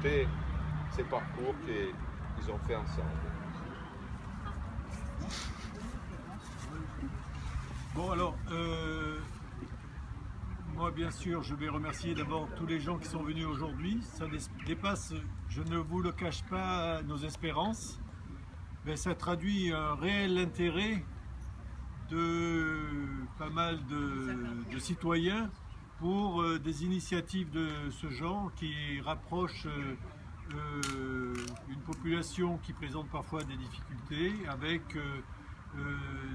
raconter ces parcours qu'ils ont fait ensemble. Bon alors, moi bien sûr je vais remercier d'abord tous les gens qui sont venus aujourd'hui. Ça dépasse, je ne vous le cache pas, nos espérances. Mais ça traduit un réel intérêt de pas mal de citoyens pour des initiatives de ce genre qui rapprochent une population qui présente parfois des difficultés avec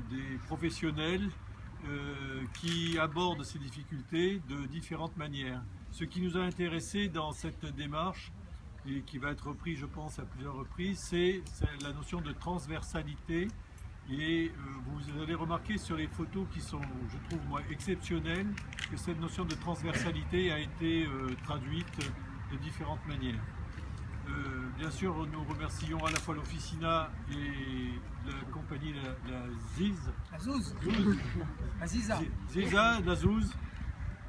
des professionnels qui abordent ces difficultés de différentes manières. Ce qui nous a intéressé dans cette démarche et qui va être repris, je pense, à plusieurs reprises, c'est la notion de transversalité. Et vous allez remarquer sur les photos qui sont, je trouve, moi, exceptionnelles, que cette notion de transversalité a été traduite de différentes manières. Bien sûr, nous remercions à la fois l'Officina et la compagnie la ZIZ. La Zouz. La Ziza. Ziza, la Zouz.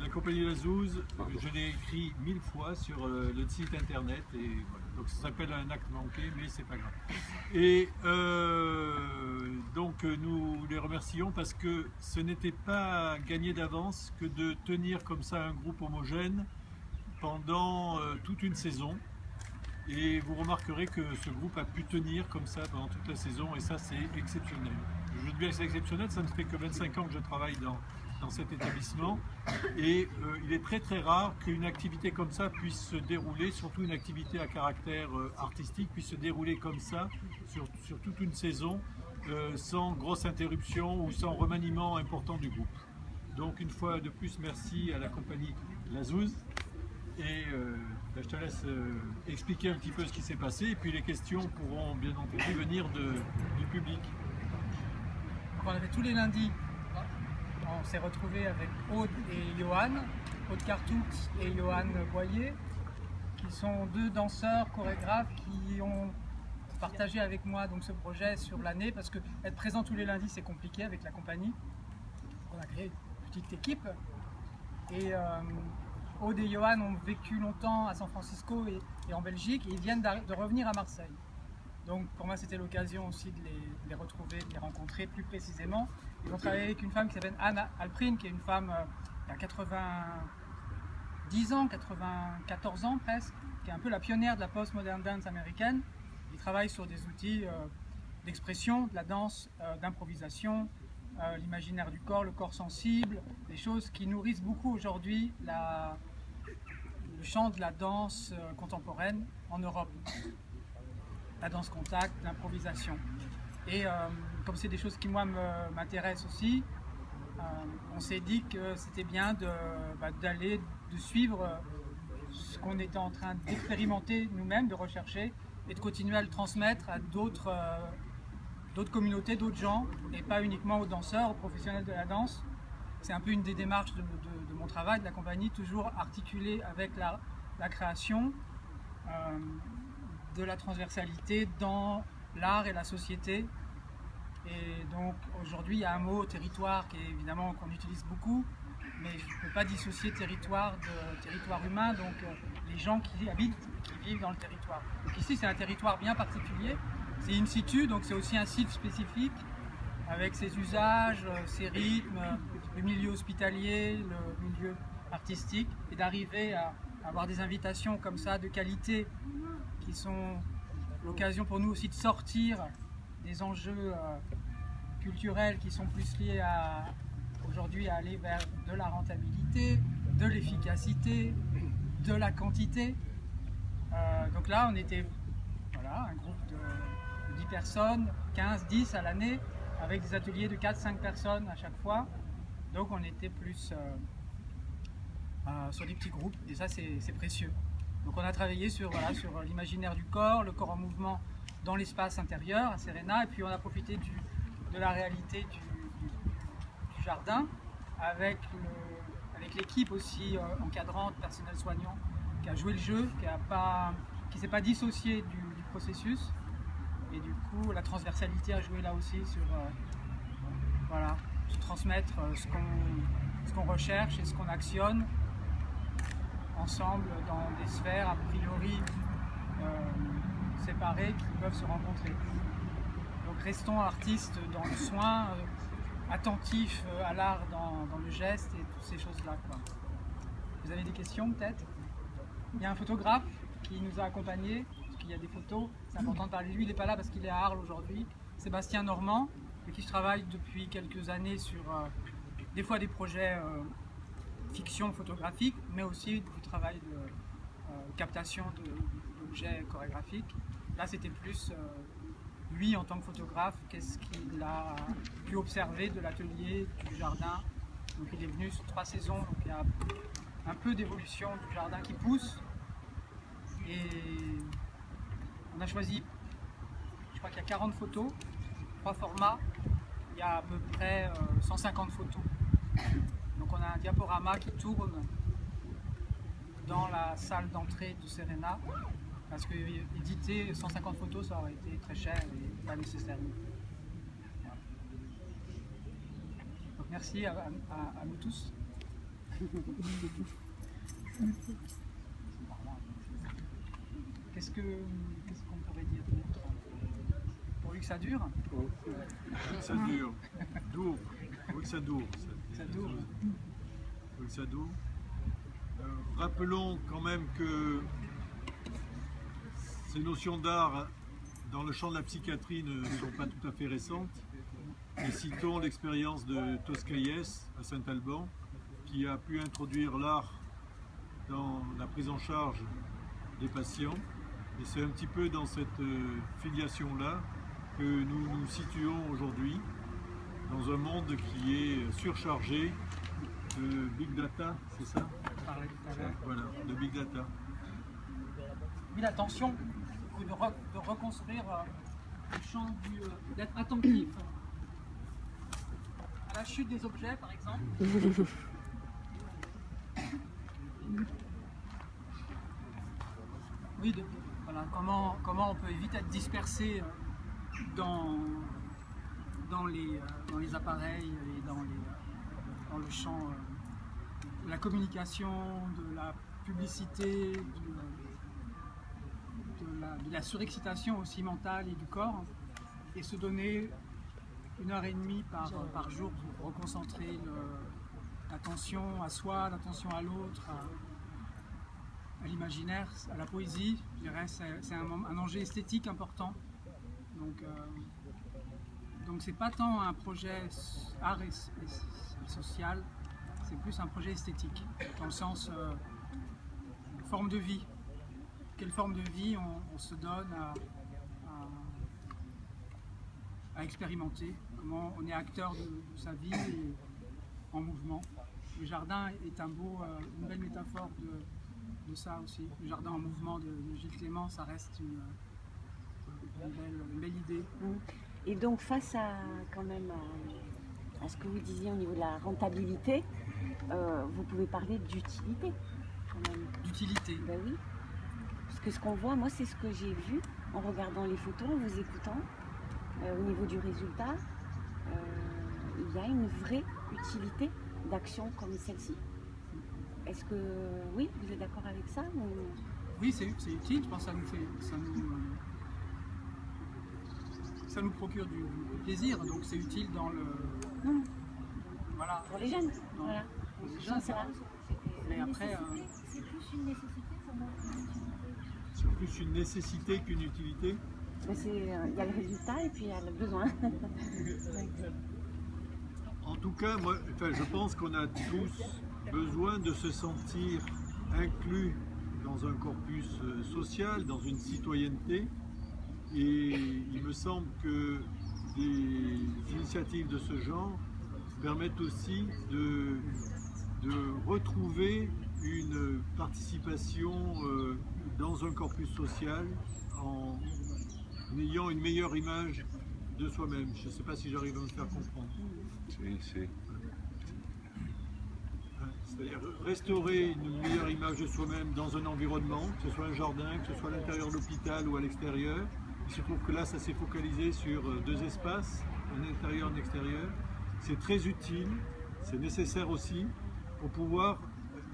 La compagnie La Zouz, je l'ai écrit 1000 fois sur le site internet et voilà. Donc ça s'appelle un acte manqué, mais c'est pas grave. Et donc nous les remercions parce que ce n'était pas gagné d'avance que de tenir comme ça un groupe homogène pendant toute une saison. Et vous remarquerez que ce groupe a pu tenir comme ça pendant toute la saison et ça c'est exceptionnel. Je dis bien que c'est exceptionnel, ça ne fait que 25 ans que je travaille dans cet établissement et il est très très rare qu'une activité comme ça puisse se dérouler, surtout une activité à caractère artistique, puisse se dérouler comme ça sur toute une saison sans grosse interruption ou sans remaniement important du groupe. Donc une fois de plus, merci à la compagnie La Zouz et je te laisse expliquer un petit peu ce qui s'est passé et puis les questions pourront bien entendu venir du public. Donc on avait tous les lundis, on s'est retrouvés avec Aude et Johan, Aude Cartoux et Johan Boyer, qui sont deux danseurs, chorégraphes qui ont partagé avec moi donc, ce projet sur l'année parce que être présent tous les lundis c'est compliqué avec la compagnie. On a créé une petite équipe et Aude et Johan ont vécu longtemps à San Francisco et en Belgique et ils viennent de revenir à Marseille. Donc pour moi c'était l'occasion aussi de les retrouver, de les rencontrer plus précisément. Ils vont travailler avec une femme qui s'appelle Anna Alprin, qui est une femme qui a 90 ans, 94 ans presque, qui est un peu la pionnière de la post-modern dance américaine. Ils travaillent sur des outils d'expression, de la danse, d'improvisation, l'imaginaire du corps, le corps sensible, des choses qui nourrissent beaucoup aujourd'hui le champ de la danse contemporaine en Europe. La danse contact, l'improvisation. Et comme c'est des choses qui moi m'intéressent aussi, on s'est dit que c'était bien de suivre ce qu'on était en train d'expérimenter nous-mêmes, de rechercher et de continuer à le transmettre à d'autres communautés, d'autres gens, et pas uniquement aux danseurs, aux professionnels de la danse. C'est un peu une des démarches de mon travail, de la compagnie, toujours articulée avec la création, de la transversalité dans l'art et la société. Et donc aujourd'hui il y a un mot territoire qui est évidemment qu'on utilise beaucoup, mais je ne peux pas dissocier territoire de territoire humain, donc les gens qui habitent, qui vivent dans le territoire. Donc ici c'est un territoire bien particulier, c'est in situ, donc c'est aussi un site spécifique avec ses usages, ses rythmes, le milieu hospitalier, le milieu artistique, et d'arriver à avoir des invitations comme ça de qualité qui sont l'occasion pour nous aussi de sortir des enjeux culturels qui sont plus liés aujourd'hui à aller vers de la rentabilité, de l'efficacité, de la quantité. Donc là on était un groupe de 10 personnes, 15, 10 à l'année, avec des ateliers de 4-5 personnes à chaque fois. Donc on était plus sur des petits groupes et ça c'est précieux. Donc on a travaillé sur l'imaginaire du corps, le corps en mouvement dans l'espace intérieur à Serena, et puis on a profité de la réalité du jardin avec l'équipe aussi encadrante, personnel soignant, qui a joué le jeu, qui ne s'est pas dissocié du processus, et du coup la transversalité a joué là aussi sur transmettre ce qu'on recherche et ce qu'on actionne ensemble dans des sphères a priori séparés qui peuvent se rencontrer. Donc restons artistes dans le soin, attentifs à l'art dans le geste et toutes ces choses-là, quoi. Vous avez des questions peut-être? Il y a un photographe qui nous a accompagnés, parce qu'il y a des photos, c'est important de parler de lui, il n'est pas là parce qu'il est à Arles aujourd'hui. Sébastien Normand, avec qui je travaille depuis quelques années sur des fois des projets fiction photographique, mais aussi du travail de captation d'objets chorégraphiques. Là, c'était plus lui en tant que photographe, qu'est-ce qu'il a pu observer de l'atelier, du jardin. Donc il est venu sur 3 saisons, donc il y a un peu d'évolution du jardin qui pousse. Et on a choisi, je crois qu'il y a 40 photos, 3 formats, il y a à peu près 150 photos. Donc on a un diaporama qui tourne dans la salle d'entrée de Serena, parce que éditer 150 photos, ça aurait été très cher et pas nécessaire. Voilà. Donc merci à nous tous. Qu'est-ce qu'on pourrait dire d'autre? Pourvu que ça dure. Ça dure. Dure. Pourvu que ça dure. Ça dure. Pourvu que ça dure. Rappelons quand même que ces notions d'art dans le champ de la psychiatrie ne sont pas tout à fait récentes. Et citons l'expérience de Toscaïès à Saint-Alban, qui a pu introduire l'art dans la prise en charge des patients. Et c'est un petit peu dans cette filiation-là que nous nous situons aujourd'hui, dans un monde qui est surchargé de big data, c'est ça? Voilà, de big data. Oui, l'attention, de reconstruire le champ d'être attentif à la chute des objets, par exemple. Oui, voilà, comment on peut éviter d'être dispersé dans les appareils et dans le champ de la communication, de la publicité, de la surexcitation aussi mentale et du corps, et se donner 1h30 par jour pour reconcentrer l'attention à soi, l'attention à l'autre, à l'imaginaire, à la poésie. Je dirais c'est un enjeu esthétique important. Donc c'est pas tant un projet art et social, c'est plus un projet esthétique, dans le sens forme de vie. Quelle forme de vie on se donne à expérimenter, comment on est acteur de sa vie et en mouvement. Le jardin est une belle métaphore de ça aussi. Le jardin en mouvement de Gilles Clément, ça reste une belle idée. Et donc face à quand même à ce que vous disiez au niveau de la rentabilité, vous pouvez parler d'utilité quand même. D'utilité. Ben oui. Parce que ce qu'on voit, moi c'est ce que j'ai vu en regardant les photos, en vous écoutant, au niveau du résultat, il y a une vraie utilité d'action comme celle-ci. Est-ce que oui, vous êtes d'accord avec ça ou... Oui, c'est utile, je pense que ça nous procure du plaisir, donc c'est utile dans le... Voilà. Pour les jeunes, Non. voilà. Pour les jeunes, ça. Mais après... C'est plus une nécessité pour moi. C'est plus une nécessité qu'une utilité. Mais il y a le résultat et puis il y a le besoin. En tout cas, je pense qu'on a tous besoin de se sentir inclus dans un corpus social, dans une citoyenneté. Et il me semble que des initiatives de ce genre permettent aussi de retrouver une participation dans un corpus social en ayant une meilleure image de soi-même. Je ne sais pas si j'arrive à me faire comprendre. C'est-à-dire restaurer une meilleure image de soi-même dans un environnement, que ce soit un jardin, que ce soit à l'intérieur de l'hôpital ou à l'extérieur. Il se trouve que là, ça s'est focalisé sur 2 espaces, un intérieur et un extérieur. C'est très utile, c'est nécessaire aussi pour pouvoir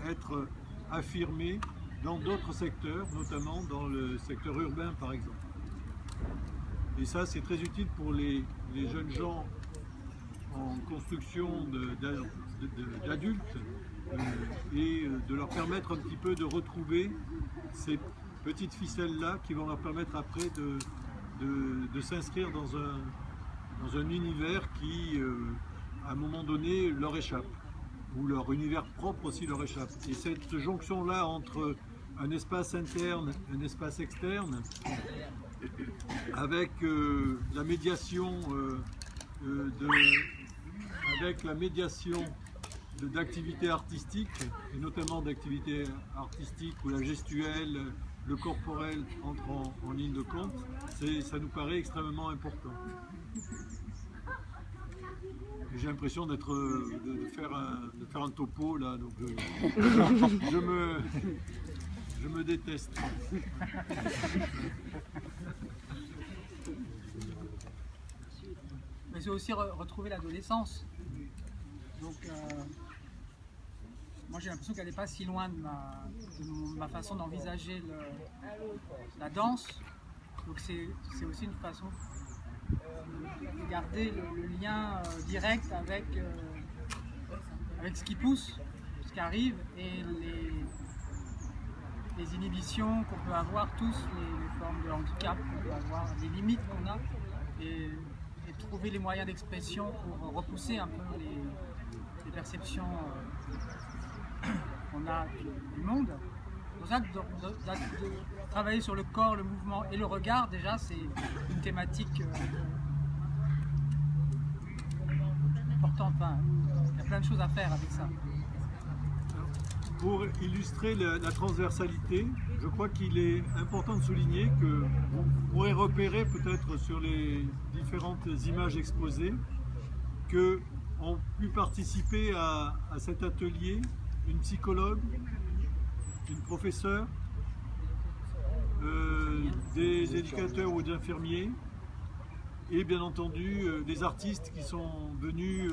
être affirmé dans d'autres secteurs, notamment dans le secteur urbain par exemple. Et ça, c'est très utile pour les jeunes gens en construction d'adultes et de leur permettre un petit peu de retrouver ces petites ficelles-là qui vont leur permettre après de s'inscrire dans un univers qui, à un moment donné, leur échappe, ou leur univers propre aussi leur échappe. Et cette jonction-là entre un espace interne, un espace externe, avec la médiation d'activités artistiques, et notamment d'activités artistiques où la gestuelle, le corporel entre en ligne de compte, ça nous paraît extrêmement important. J'ai l'impression de faire un topo là, donc je me déteste. Mais c'est aussi retrouver l'adolescence. Donc, moi j'ai l'impression qu'elle n'est pas si loin de ma façon d'envisager la danse. Donc c'est aussi une façon de garder le lien direct avec ce qui pousse, ce qui arrive et les inhibitions qu'on peut avoir tous, les formes de handicap qu'on peut avoir, les limites qu'on a et trouver les moyens d'expression pour repousser un peu les perceptions qu'on a du monde. C'est pour ça que de travailler sur le corps, le mouvement et le regard, déjà, c'est une thématique importante. Enfin, il y a plein de choses à faire avec ça. Pour illustrer la transversalité, je crois qu'il est important de souligner que vous pourrez repérer peut-être sur les différentes images exposées que ont pu participer à cet atelier une psychologue, une professeure, des éducateurs ou des infirmiers et bien entendu des artistes qui sont venus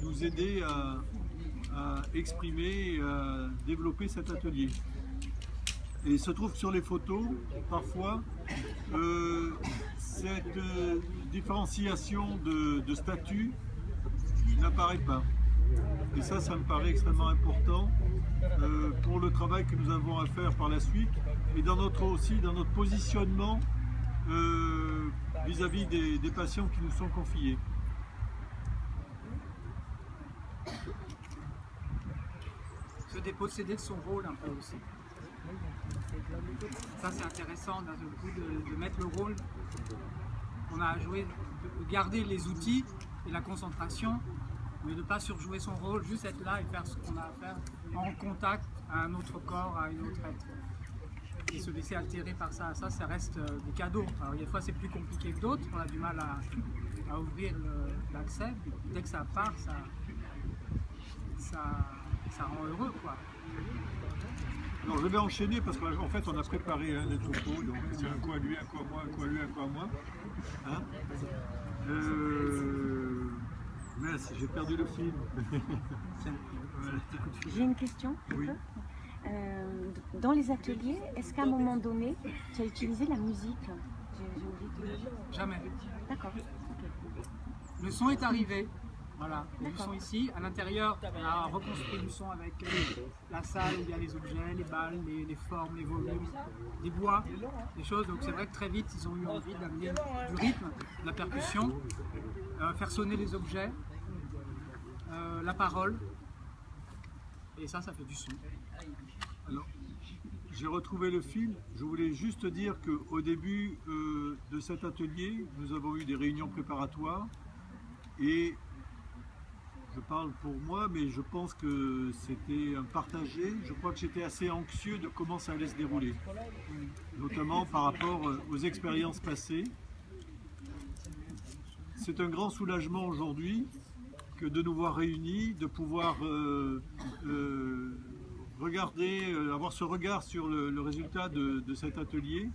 nous aider à exprimer et à développer cet atelier. Et il se trouve sur les photos, parfois, cette différenciation de statut n'apparaît pas. Et ça me paraît extrêmement important pour le travail que nous avons à faire par la suite et dans notre positionnement vis-à-vis des patients qui nous sont confiés. Se déposséder de son rôle un peu aussi. Ça c'est intéressant d'un seul coup de mettre le rôle qu'on a à jouer, de garder les outils et la concentration, mais de ne pas surjouer son rôle, juste être là et faire ce qu'on a à faire en contact à un autre corps, à une autre être. Et se laisser altérer par ça, ça reste des cadeaux. Alors des fois c'est plus compliqué que d'autres, on a du mal à ouvrir l'accès, dès que ça part, ça rend heureux, quoi. Alors je vais enchaîner parce qu'en fait on a préparé des topos, donc c'est un coup à lui, un coup à moi, un coup à lui, un coup à moi. Hein mince, j'ai perdu le film. J'ai une question. Oui. Dans les ateliers, est-ce qu'à un moment donné, tu as utilisé la musique? J'ai oublié de... Jamais. D'accord. Le son est arrivé. Voilà, le son ici. À l'intérieur, on a reconstruit le son avec la salle où il y a les objets, les balles, les formes, les volumes, les bois, les choses. Donc c'est vrai que très vite, ils ont eu envie d'amener du rythme, de la percussion, faire sonner les objets, la parole. Et ça fait du son. Alors, j'ai retrouvé le fil. Je voulais juste dire qu'au début de cet atelier, nous avons eu des réunions préparatoires et je parle pour moi, mais je pense que c'était un partagé. Je crois que j'étais assez anxieux de comment ça allait se dérouler, notamment par rapport aux expériences passées. C'est un grand soulagement aujourd'hui que de nous voir réunis, de pouvoir regarder, avoir ce regard sur le résultat de cet atelier,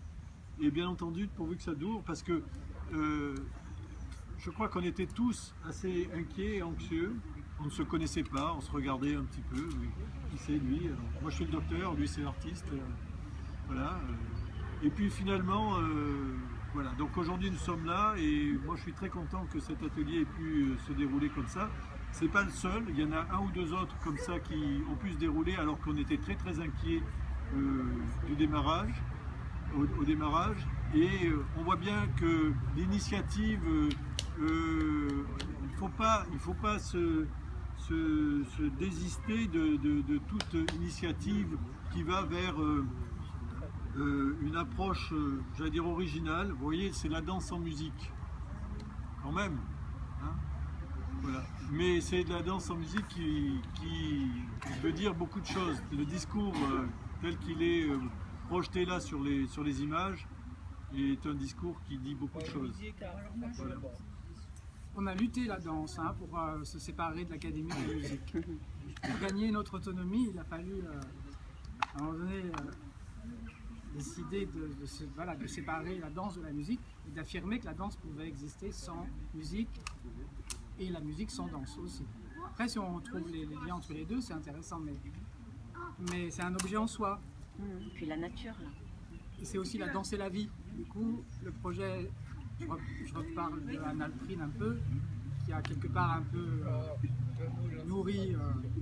et bien entendu pourvu que ça dure, parce que je crois qu'on était tous assez inquiets et anxieux. On ne se connaissait pas, on se regardait un petit peu. Qui c'est lui? Moi je suis le docteur, lui c'est l'artiste. Voilà. Et puis finalement, Voilà, donc aujourd'hui nous sommes là et moi je suis très content que cet atelier ait pu se dérouler comme ça. C'est pas le seul, il y en a un ou deux autres comme ça qui ont pu se dérouler alors qu'on était très très inquiets du démarrage, au démarrage. Et on voit bien que l'initiative, il faut pas se désister de toute initiative qui va vers une approche, j'allais dire originale. Vous voyez, c'est la danse en musique, quand même. Hein, voilà. Mais c'est de la danse en musique qui veut dire beaucoup de choses. Le discours tel qu'il est projeté là sur les images est un discours qui dit beaucoup de choses. Voilà. On a lutté la danse pour se séparer de l'Académie de la musique. Pour gagner notre autonomie, il a fallu à un moment donné décider de séparer la danse de la musique et d'affirmer que la danse pouvait exister sans musique et la musique sans danse aussi. Après, si on trouve les liens entre les deux, c'est intéressant, mais c'est un objet en soi. Et puis la nature, là. Et c'est aussi la danse et la vie. Du coup, le projet, je reparle de Anne Alprin un peu, qui a quelque part un peu nourri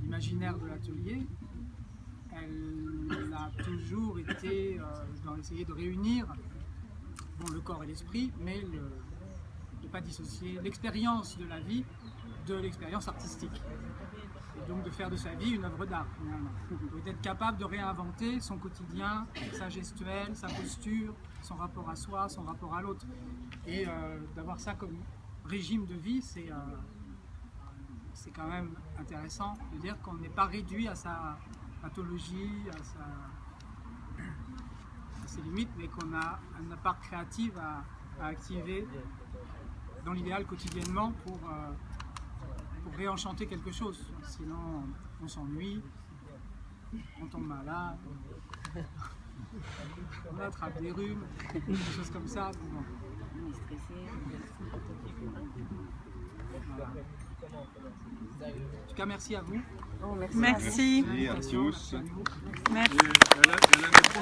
l'imaginaire de l'atelier. Elle a toujours été dans essayer de réunir le corps et l'esprit, mais de ne pas dissocier l'expérience de la vie de l'expérience artistique. Et donc de faire de sa vie une œuvre d'art finalement. Donc d'être capable de réinventer son quotidien, sa gestuelle, sa posture, son rapport à soi, son rapport à l'autre. Et d'avoir ça comme régime de vie, c'est quand même intéressant de dire qu'on n'est pas réduit à sa pathologie, à ses limites, mais qu'on a une part créative à activer dans l'idéal quotidiennement pour réenchanter quelque chose. Sinon, on s'ennuie, on tombe malade, on attrape des rhumes, des choses comme ça. Bon. On est stressé. Voilà. En tout cas, merci à vous. Bon, merci. Merci. Merci à tous. Merci à vous. Merci. Et à la